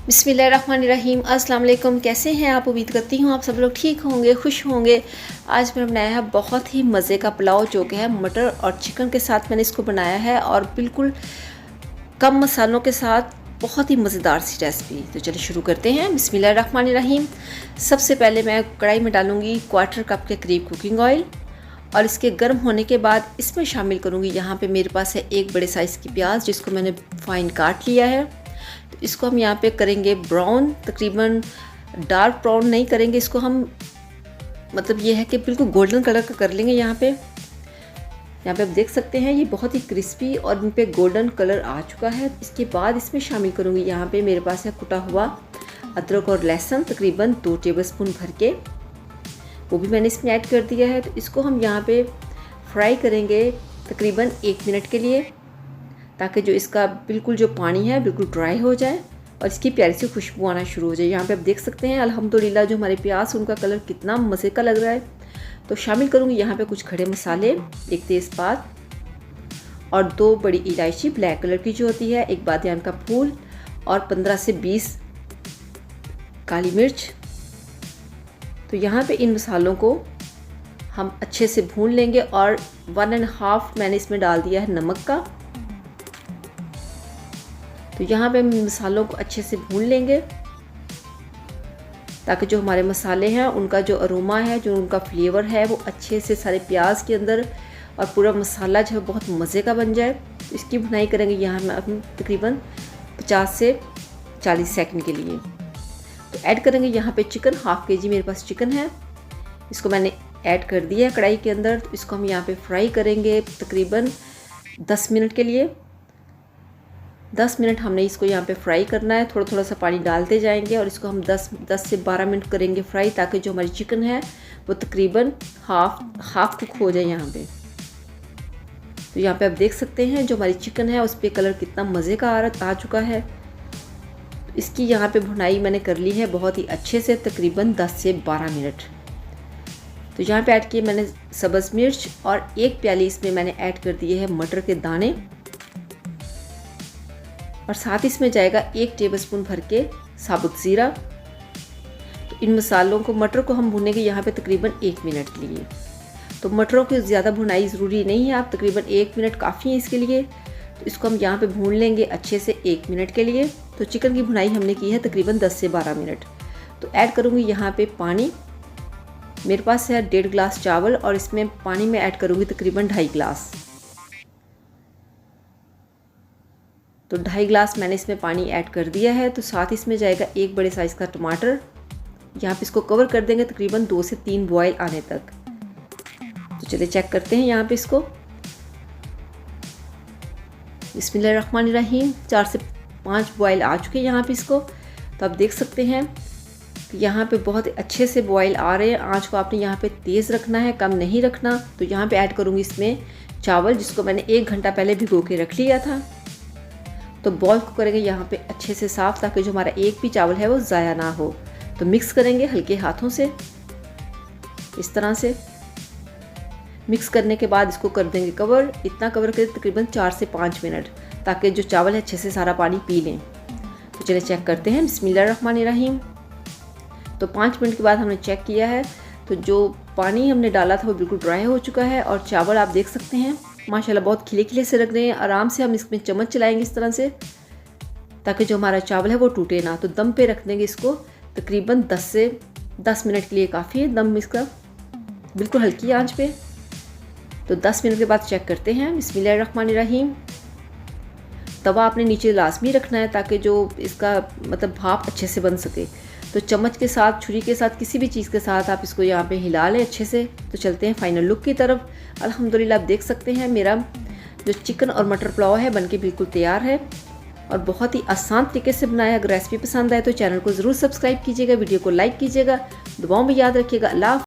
बिस्मिल्लाहिर्रहमानिर्रहीम। अस्सलाम वालेकुम। कैसे हैं आप? उम्मीद करती हूँ आप सब लोग ठीक होंगे, खुश होंगे। आज मैंने बनाया है बहुत ही मज़े का पुलाव, जो कि है मटर और चिकन के साथ मैंने इसको बनाया है, और बिल्कुल कम मसालों के साथ बहुत ही मज़ेदार सी रेसिपी। तो चलिए शुरू करते हैं। बिस्मिल्लाहिर्रहमानिर्रहीम। सबसे पहले मैं कढ़ाई में डालूँगी 1/4 कप के करीब कुकिंग ऑयल, और इसके गर्म होने के बाद इसमें शामिल करूँगी, यहाँ पे मेरे पास है एक बड़े साइज़ की प्याज, जिसको मैंने फाइन काट लिया है। तो इसको हम यहाँ पे करेंगे ब्राउन, तकरीबन डार्क ब्राउन नहीं करेंगे इसको हम, मतलब ये है कि बिल्कुल गोल्डन कलर का कर लेंगे। यहाँ पे आप देख सकते हैं ये बहुत ही क्रिस्पी और इन पे गोल्डन कलर आ चुका है। इसके बाद इसमें शामिल करूँगी, यहाँ पे मेरे पास है कुटा हुआ अदरक और लहसुन, तकरीबन 2 टेबलस्पून भर के, वो भी मैंने इसमें ऐड कर दिया है। तो इसको हम यहाँ पे फ्राई करेंगे तकरीबन 1 मिनट के लिए, ताकि जो इसका बिल्कुल जो पानी है बिल्कुल ड्राई हो जाए और इसकी प्यारी सी खुशबू आना शुरू हो जाए। यहाँ पे आप देख सकते हैं अल्हम्दुलिल्लाह जो हमारे प्याज उनका कलर कितना मज़े का लग रहा है। तो शामिल करूँगी यहाँ पे कुछ खड़े मसाले, एक तेज़पात और 2 बड़ी इलायची ब्लैक कलर की जो होती है, एक बादियान का फूल और 15 से 20 काली मिर्च। तो यहाँ पे इन मसालों को हम अच्छे से भून लेंगे, और 1.5 मैंने इसमें डाल दिया है नमक का। तो यहाँ पे हम मसालों को अच्छे से भून लेंगे, ताकि जो हमारे मसाले हैं उनका जो अरोमा है, जो उनका फ्लेवर है, वो अच्छे से सारे प्याज के अंदर और पूरा मसाला जो है बहुत मज़े का बन जाए। तो इसकी भुनाई करेंगे यहाँ हम तकरीबन 50 से 40 सेकंड के लिए। तो ऐड करेंगे यहाँ पे चिकन, 1/2 kg मेरे पास चिकन है, इसको मैंने ऐड कर दिया है कढ़ाई के अंदर। तो इसको हम यहाँ पे फ्राई करेंगे तकरीबन 10 मिनट के लिए। 10 मिनट हमने इसको यहाँ पे फ्राई करना है, थोड़ा थोड़ा सा पानी डालते जाएंगे, और इसको हम 10 से 12 मिनट करेंगे फ्राई, ताकि जो हमारी चिकन है वो तकरीबन हाफ कुक हो जाए यहाँ पे। तो यहाँ पे आप देख सकते हैं जो हमारी चिकन है उस पर कलर कितना मज़े का आ चुका है। तो इसकी यहाँ पे भुनाई मैंने कर ली है बहुत ही अच्छे से, तकरीबन 10 से 12 मिनट। तो यहाँ पे ऐड किए मैंने सब्ज़ मिर्च, और 1 प्याली इसमें मैंने ऐड कर दिए हैं मटर के दाने, और साथ इसमें जाएगा 1 टेबलस्पून भर के साबुत ज़ीरा। तो इन मसालों को, मटर को हम भूनेंगे यहाँ पे तकरीबन 1 मिनट के लिए। तो मटरों की ज़्यादा भुनाई ज़रूरी नहीं है, आप तकरीबन 1 मिनट काफ़ी है इसके लिए। तो इसको हम यहाँ पे भून लेंगे अच्छे से 1 मिनट के लिए। तो चिकन की भुनाई हमने की है तकरीबन 10 से 12 मिनट। तो ऐड करूँगी यहाँ पे पानी, मेरे पास है 1.5 गिलास चावल, और इसमें पानी में ऐड करूँगी तकरीबन 2.5 गिलास। तो 2.5 गिलास मैंने इसमें पानी ऐड कर दिया है। तो साथ इसमें जाएगा 1 बड़े साइज़ का टमाटर, यहाँ पे इसको कवर कर देंगे तकरीबन 2 से 3 बॉयल आने तक। तो चलिए चेक करते हैं यहाँ पे इसको। बिस्मिल्लाहिर्रहमानिर्रहीम। 4 से 5 बॉयल आ चुके हैं यहाँ पे इसको। तो आप देख सकते हैं कि यहाँ पे बहुत अच्छे से बॉयल आ रहे हैं। आँच को आपने यहाँ पे तेज़ रखना है, कम नहीं रखना। तो यहाँ पे ऐड करूँगी इसमें चावल, जिसको मैंने 1 घंटा पहले भिगो के रख लिया था। तो बॉल को करेंगे यहाँ पे अच्छे से साफ़, ताकि जो हमारा एक भी चावल है वो ज़ाया ना हो। तो मिक्स करेंगे हल्के हाथों से, इस तरह से मिक्स करने के बाद इसको कर देंगे कवर। इतना कवर करें तकरीबन 4 से 5 मिनट, ताकि जो चावल है अच्छे से सारा पानी पी लें। तो चलिए चेक करते हैं। बिस्मिल्लाहिर्रहमानिर्रहीम। तो 5 मिनट के बाद हमने चेक किया है, तो जो पानी हमने डाला था वो बिल्कुल ड्राई हो चुका है, और चावल आप देख सकते हैं माशाल्लाह बहुत खिले खिले से लग रहे हैं। आराम से हम इसमें चम्मच चलाएंगे इस तरह से, ताकि जो हमारा चावल है वो टूटे ना। तो दम पे रख देंगे इसको तकरीबन 10 मिनट के लिए, काफ़ी है दम इसका, बिल्कुल हल्की आंच पे। तो 10 मिनट के बाद चेक करते हैं। बिस्मिल्लाहिर्रहमानिर्रहीम। तवा आपने नीचे लाजमी रखना है, ताकि जो इसका मतलब भाप अच्छे से बन सके। तो चम्मच के साथ, छुरी के साथ, किसी भी चीज़ के साथ आप इसको यहाँ पे हिला लें अच्छे से। तो चलते हैं फाइनल लुक की तरफ। अल्हम्दुलिल्लाह आप देख सकते हैं मेरा जो चिकन और मटर पुलाव है बनके बिल्कुल तैयार है, और बहुत ही आसान तरीके से बनाया। अगर रेसिपी पसंद आए तो चैनल को ज़रूर सब्सक्राइब कीजिएगा, वीडियो को लाइक कीजिएगा, दुआओं में याद रखिएगा। अल्लाह।